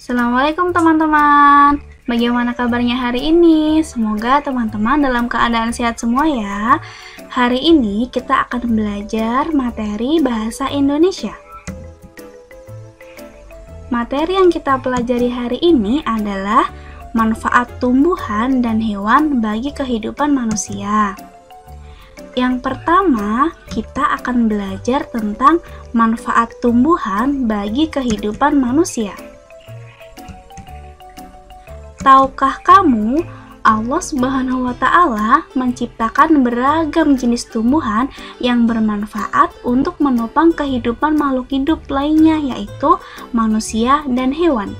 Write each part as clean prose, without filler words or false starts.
Assalamualaikum teman-teman. Bagaimana kabarnya hari ini? Semoga teman-teman dalam keadaan sehat semua ya. Hari ini kita akan belajar materi bahasa Indonesia. Materi yang kita pelajari hari ini adalah manfaat tumbuhan dan hewan bagi kehidupan manusia. Yang pertama, kita akan belajar tentang manfaat tumbuhan bagi kehidupan manusia. Tahukah kamu, Allah Subhanahu wa Ta'ala menciptakan beragam jenis tumbuhan yang bermanfaat untuk menopang kehidupan makhluk hidup lainnya, yaitu manusia dan hewan.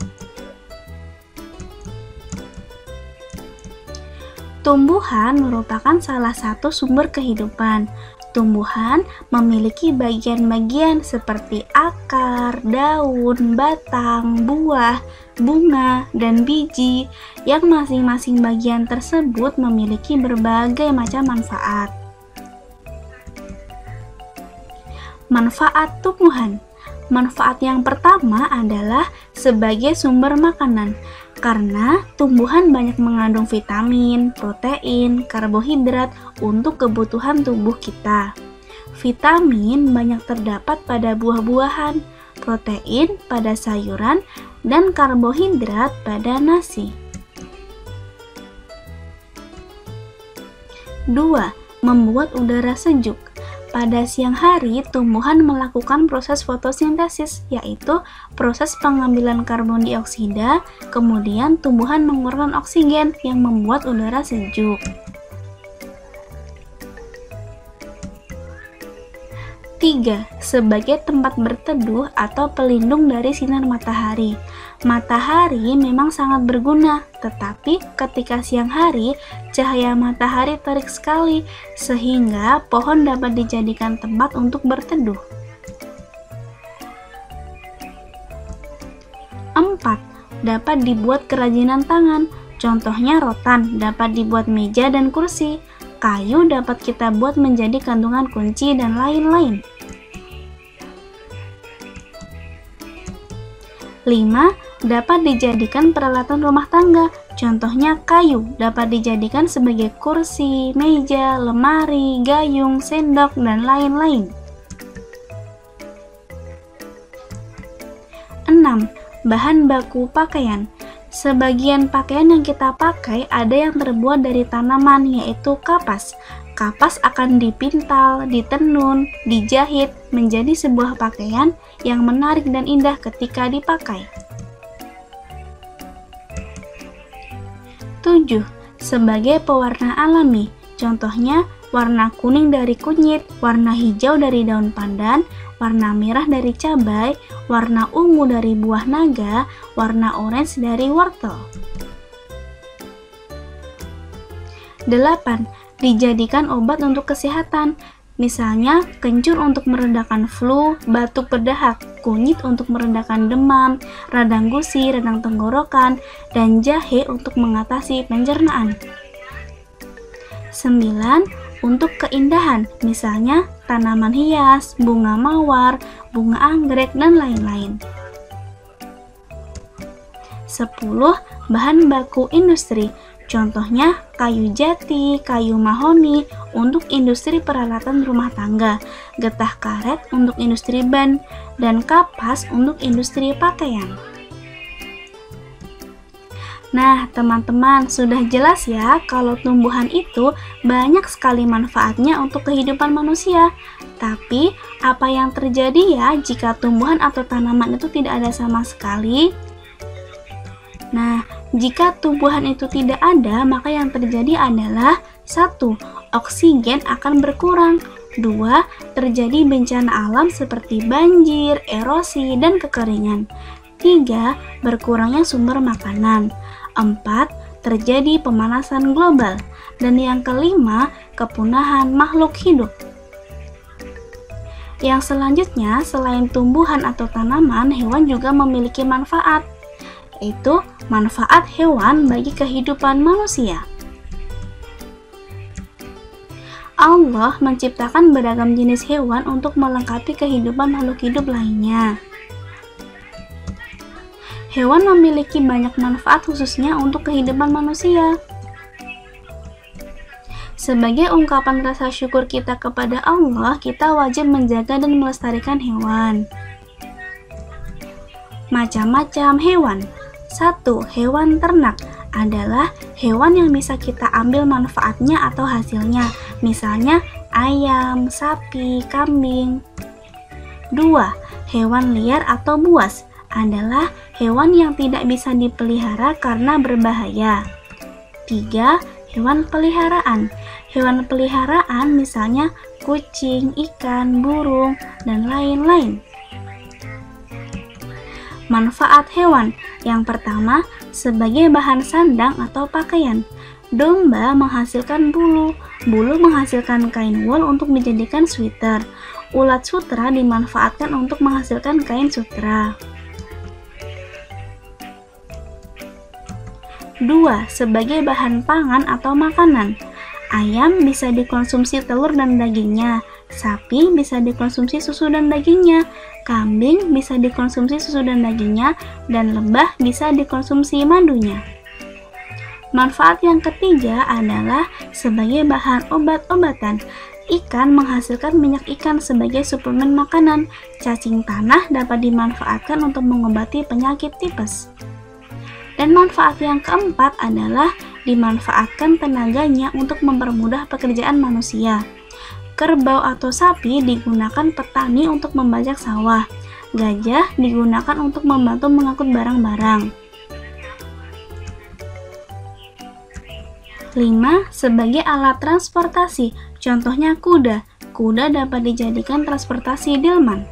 Tumbuhan merupakan salah satu sumber kehidupan. Tumbuhan memiliki bagian-bagian seperti akar, daun, batang, buah, bunga, dan biji, yang masing-masing bagian tersebut memiliki berbagai macam manfaat. Manfaat tumbuhan. Manfaat yang pertama adalah sebagai sumber makanan, karena tumbuhan banyak mengandung vitamin, protein, karbohidrat untuk kebutuhan tubuh kita. Vitamin banyak terdapat pada buah-buahan, protein pada sayuran, dan karbohidrat pada nasi. 2. Membuat udara sejuk. Pada siang hari, tumbuhan melakukan proses fotosintesis, yaitu proses pengambilan karbon dioksida, kemudian tumbuhan mengeluarkan oksigen yang membuat udara sejuk. 3. Sebagai tempat berteduh atau pelindung dari sinar matahari. Matahari memang sangat berguna, tetapi ketika siang hari, cahaya matahari terik sekali, sehingga pohon dapat dijadikan tempat untuk berteduh. 4. Dapat dibuat kerajinan tangan, contohnya rotan dapat dibuat meja dan kursi, kayu dapat kita buat menjadi kantungan kunci, dan lain-lain. 5. Dapat dijadikan peralatan rumah tangga, contohnya kayu dapat dijadikan sebagai kursi, meja, lemari, gayung, sendok, dan lain-lain. 6. Bahan baku pakaian. Sebagian pakaian yang kita pakai ada yang terbuat dari tanaman, yaitu kapas. Kapas akan dipintal, ditenun, dijahit menjadi sebuah pakaian yang menarik dan indah ketika dipakai. 7. Sebagai pewarna alami, contohnya warna kuning dari kunyit, warna hijau dari daun pandan, warna merah dari cabai, warna ungu dari buah naga, warna orange dari wortel. 8. Dijadikan obat untuk kesehatan, misalnya kencur untuk meredakan flu, batuk berdahak, kunyit untuk meredakan demam, radang gusi, radang tenggorokan, dan jahe untuk mengatasi pencernaan. 9. Untuk keindahan, misalnya tanaman hias, bunga mawar, bunga anggrek, dan lain-lain. 10. Bahan baku industri, contohnya kayu jati, kayu mahoni untuk industri peralatan rumah tangga, getah karet untuk industri ban, dan kapas untuk industri pakaian. Nah, teman-teman, sudah jelas ya kalau tumbuhan itu banyak sekali manfaatnya untuk kehidupan manusia. Tapi, apa yang terjadi ya jika tumbuhan atau tanaman itu tidak ada sama sekali? Nah, jika tumbuhan itu tidak ada, maka yang terjadi adalah 1. Oksigen akan berkurang. 2. Terjadi bencana alam seperti banjir, erosi, dan kekeringan. 3. Berkurangnya sumber makanan. 4. Terjadi pemanasan global. Dan yang kelima, kepunahan makhluk hidup. Yang selanjutnya, selain tumbuhan atau tanaman, hewan juga memiliki manfaat, yaitu manfaat hewan bagi kehidupan manusia. Allah menciptakan beragam jenis hewan untuk melengkapi kehidupan makhluk hidup lainnya. Hewan memiliki banyak manfaat khususnya untuk kehidupan manusia. Sebagai ungkapan rasa syukur kita kepada Allah, kita wajib menjaga dan melestarikan hewan. Macam-macam hewan. 1. Hewan ternak adalah hewan yang bisa kita ambil manfaatnya atau hasilnya, misalnya ayam, sapi, kambing. 2. Hewan liar atau buas adalah hewan yang tidak bisa dipelihara karena berbahaya. 3. Hewan peliharaan. Hewan peliharaan misalnya kucing, ikan, burung, dan lain-lain. Manfaat hewan. Yang pertama, sebagai bahan sandang atau pakaian. Domba menghasilkan bulu. Bulu menghasilkan kain wol untuk dijadikan sweater. Ulat sutra dimanfaatkan untuk menghasilkan kain sutra. 2. Sebagai bahan pangan atau makanan. Ayam bisa dikonsumsi telur dan dagingnya, sapi bisa dikonsumsi susu dan dagingnya, kambing bisa dikonsumsi susu dan dagingnya, dan lebah bisa dikonsumsi madunya. Manfaat yang ketiga adalah sebagai bahan obat-obatan. Ikan menghasilkan minyak ikan sebagai suplemen makanan. Cacing tanah dapat dimanfaatkan untuk mengobati penyakit tipes. Dan manfaat yang keempat adalah dimanfaatkan tenaganya untuk mempermudah pekerjaan manusia. Kerbau atau sapi digunakan petani untuk membajak sawah. Gajah digunakan untuk membantu mengangkut barang-barang. 5. Sebagai alat transportasi. Contohnya kuda. Kuda dapat dijadikan transportasi delman.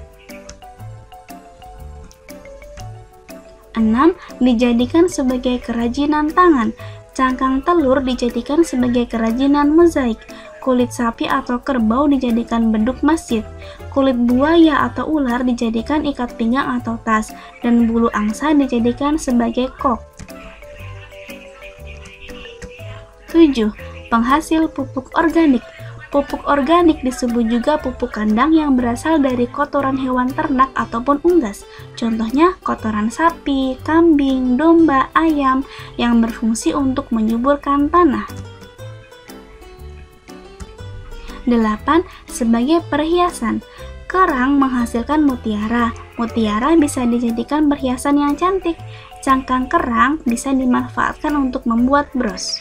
6. Dijadikan sebagai kerajinan tangan. Cangkang telur dijadikan sebagai kerajinan mozaik. Kulit sapi atau kerbau dijadikan beduk masjid. Kulit buaya atau ular dijadikan ikat pinggang atau tas. Dan bulu angsa dijadikan sebagai kok. 7. Penghasil pupuk organik. Pupuk organik disebut juga pupuk kandang yang berasal dari kotoran hewan ternak ataupun unggas. Contohnya kotoran sapi, kambing, domba, ayam yang berfungsi untuk menyuburkan tanah. 8. Sebagai perhiasan. Kerang menghasilkan mutiara. Mutiara bisa dijadikan perhiasan yang cantik. Cangkang kerang bisa dimanfaatkan untuk membuat bros.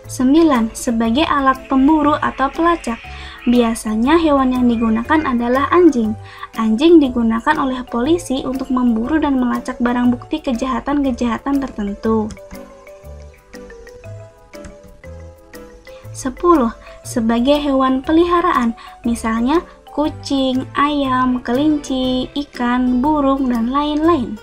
9. Sebagai alat pemburu atau pelacak. Biasanya hewan yang digunakan adalah anjing. Anjing digunakan oleh polisi untuk memburu dan melacak barang bukti kejahatan-kejahatan tertentu. 10. Sebagai hewan peliharaan, misalnya kucing, ayam, kelinci, ikan, burung, dan lain-lain.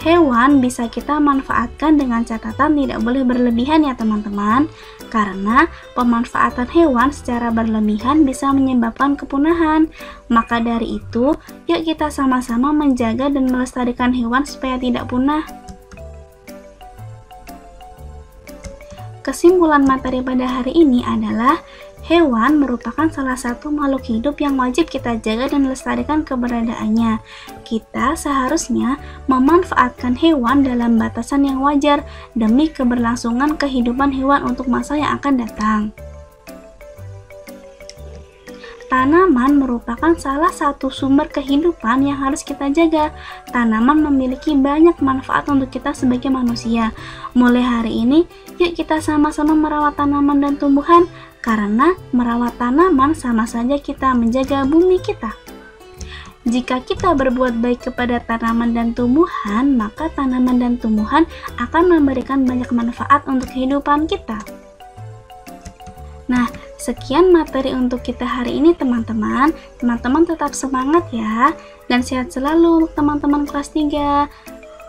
Hewan bisa kita manfaatkan dengan catatan tidak boleh berlebihan ya teman-teman, karena pemanfaatan hewan secara berlebihan bisa menyebabkan kepunahan. Maka dari itu, yuk kita sama-sama menjaga dan melestarikan hewan supaya tidak punah. Kesimpulan materi pada hari ini adalah hewan merupakan salah satu makhluk hidup yang wajib kita jaga dan lestarikan keberadaannya. Kita seharusnya memanfaatkan hewan dalam batasan yang wajar demi keberlangsungan kehidupan hewan untuk masa yang akan datang. Tanaman merupakan salah satu sumber kehidupan yang harus kita jaga. Tanaman memiliki banyak manfaat untuk kita sebagai manusia. Mulai hari ini, yuk kita sama-sama merawat tanaman dan tumbuhan, karena merawat tanaman sama saja kita menjaga bumi kita. Jika kita berbuat baik kepada tanaman dan tumbuhan, maka tanaman dan tumbuhan akan memberikan banyak manfaat untuk kehidupan kita. Nah, sekian materi untuk kita hari ini teman-teman. Teman-teman tetap semangat ya, dan sehat selalu untuk teman-teman kelas 3.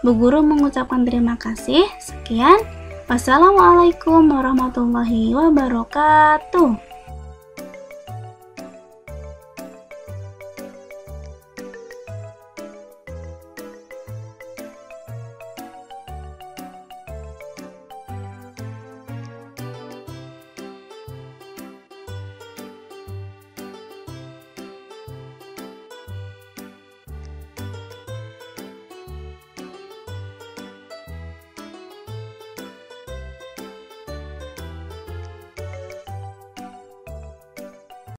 Bu Guru mengucapkan terima kasih. Sekian. Wassalamualaikum warahmatullahi wabarakatuh.